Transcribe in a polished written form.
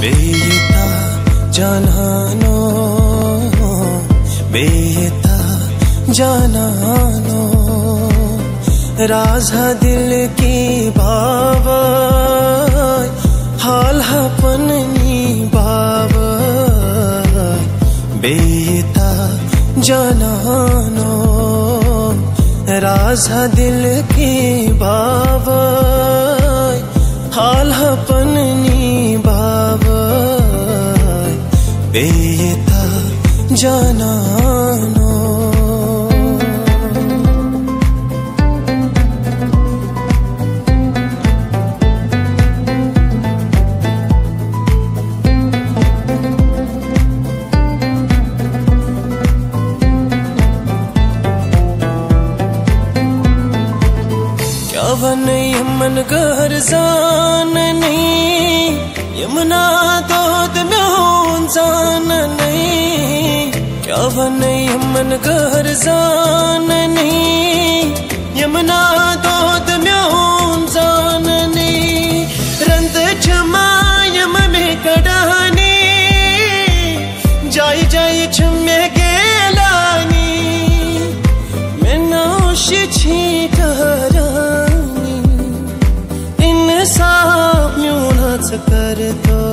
बेता जानानो बेता जानानो राज दिल की बाबा हाल हपननी बाबा बेता जानानो राज दिल की बाबा हाल हपननी बाबा बेता जानानो वन यमन घर जान नहीं यमुना दूध में जान नहीं क्या वन यमन घर जान नहीं यमुना दूध में जान नहीं रंत क्षमा यम में कड़ानी जाय जाय छमे गेलानी मैं नौशी छी साप म्यूनाच करतो